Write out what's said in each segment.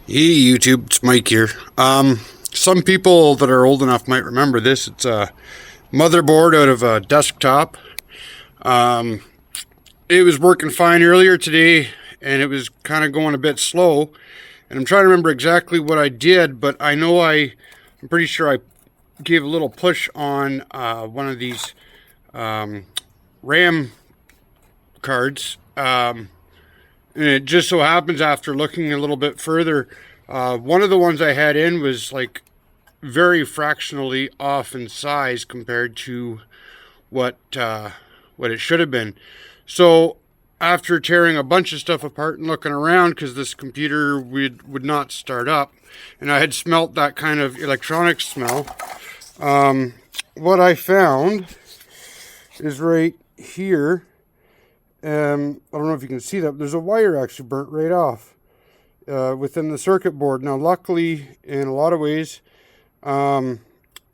Hey YouTube, it's Mike here. Some people that are old enough might remember this. It's a motherboard out of a desktop. Um, it was working fine earlier today, and it was kind of going a bit slow. And I'm trying to remember exactly what I did, but I'm pretty sure I gave a little push on one of these RAM cards. And it just so happens, after looking a little bit further, one of the ones I had in was like very fractionally off in size compared to what it should have been. So after tearing a bunch of stuff apart and looking around, because this computer would not start up, and I had smelt that kind of electronic smell, what I found is right here. I don't know if you can see that. There's a wire actually burnt right off within the circuit board. Now, luckily, in a lot of ways, it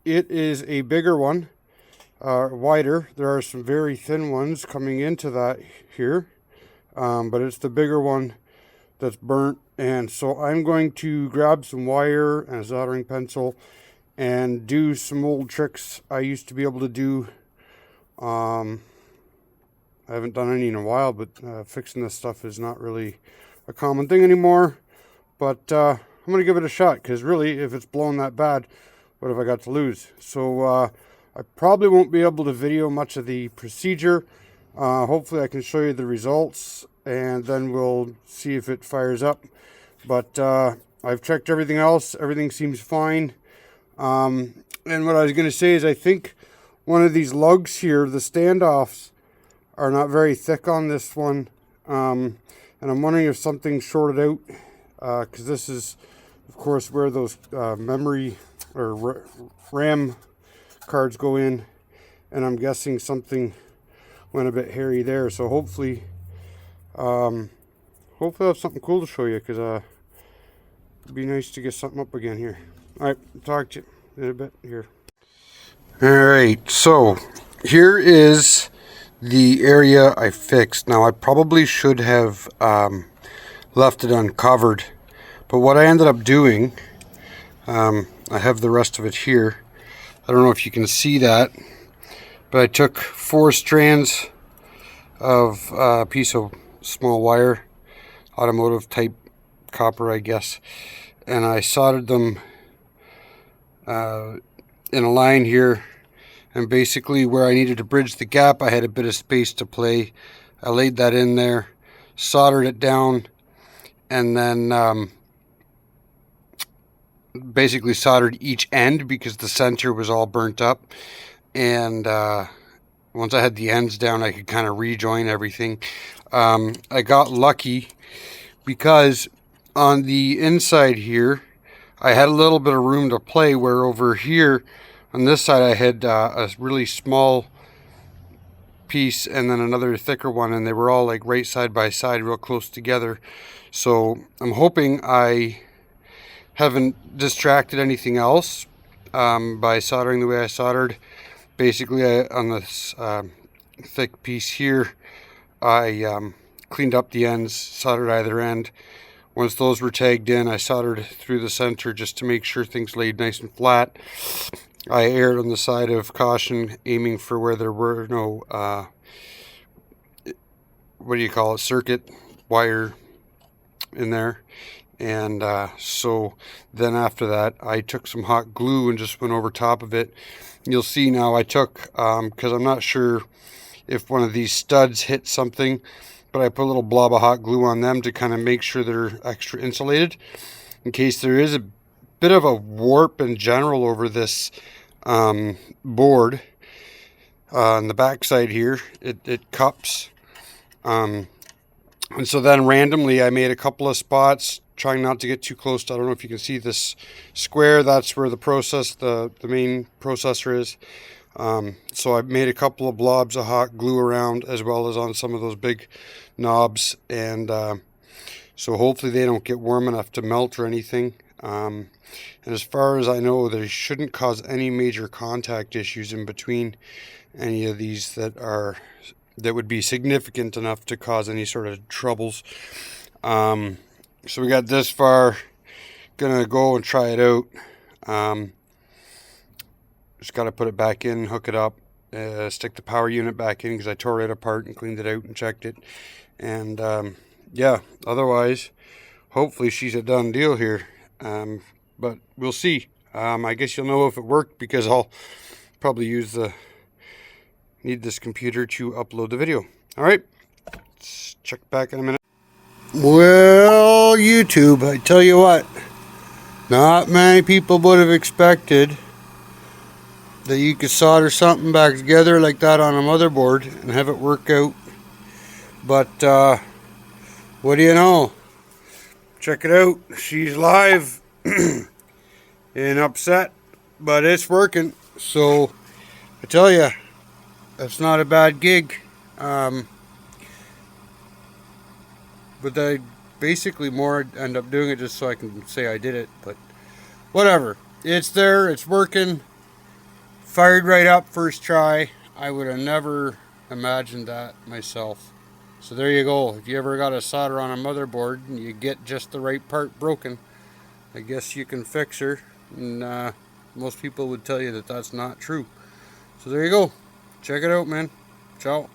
is a bigger one, wider. There are some very thin ones coming into that here, but it's the bigger one that's burnt. And so I'm going to grab some wire and a soldering pencil and do some old tricks I used to be able to do. I haven't done any in a while, but fixing this stuff is not really a common thing anymore. But I'm going to give it a shot, because really, if it's blown that bad, what have I got to lose? So I probably won't be able to video much of the procedure. Hopefully I can show you the results, and then we'll see if it fires up. But I've checked everything else. Everything seems fine. And what I was going to say is, I think one of these lugs here, the standoffs, are not very thick on this one, and I'm wondering if something's shorted out, because this is, of course, where those memory or RAM cards go in, and I'm guessing something went a bit hairy there. So hopefully I'll have something cool to show you, because it'd be nice to get something up again here. All right, talk to you in a bit here. All right, so here is the area I fixed. Now, I probably should have left it uncovered, but what I ended up doing, I have the rest of it here. I don't know if you can see that, but I took 4 strands of a piece of small wire, automotive type copper, I guess, and I soldered them in a line here. And basically, where I needed to bridge the gap, I had a bit of space to play. I laid that in there, soldered it down, and then basically soldered each end, because the center was all burnt up. And once I had the ends down, I could kind of rejoin everything. I got lucky, because on the inside here, I had a little bit of room to play, where over here on this side I had a really small piece and then another thicker one, and they were all like right side by side, real close together. So I'm hoping I haven't distracted anything else by soldering the way I soldered. Basically, on this thick piece here, I cleaned up the ends, soldered either end. Once those were tagged in, I soldered through the center just to make sure things laid nice and flat. I erred on the side of caution, aiming for where there were no, circuit wire in there. And so then after that, I took some hot glue and just went over top of it. You'll see now I took, because I'm not sure if one of these studs hit something, but I put a little blob of hot glue on them to kind of make sure they're extra insulated, in case there is a bit of a warp in general over this board. On the back side here, it cups, and so then randomly I made a couple of spots, trying not to get too close to, I don't know if you can see this square, that's where the main processor is. So I made a couple of blobs of hot glue around, as well as on some of those big knobs, and so hopefully they don't get warm enough to melt or anything. And as far as I know, they shouldn't cause any major contact issues in between any of these that would be significant enough to cause any sort of troubles. So we got this far. gonna go and try it out. Just got to put it back in, hook it up, stick the power unit back in because I tore it apart and cleaned it out and checked it. And yeah, otherwise, hopefully she's a done deal here. But we'll see. I guess you'll know if it worked because I'll probably need this computer to upload the video. All right, let's check back in a minute. Well, YouTube, I tell you what, not many people would have expected that you could solder something back together like that on a motherboard and have it work out. But what do you know? Check it out. She's live and upset, but it's working. So I tell you, that's not a bad gig. But I basically more end up doing it just so I can say I did it. But whatever. It's there. It's working. Fired right up first try. I would have never imagined that myself. So there you go. If you ever got a solder on a motherboard and you get just the right part broken, I guess you can fix her. And most people would tell you that that's not true. So there you go. Check it out, man. Ciao.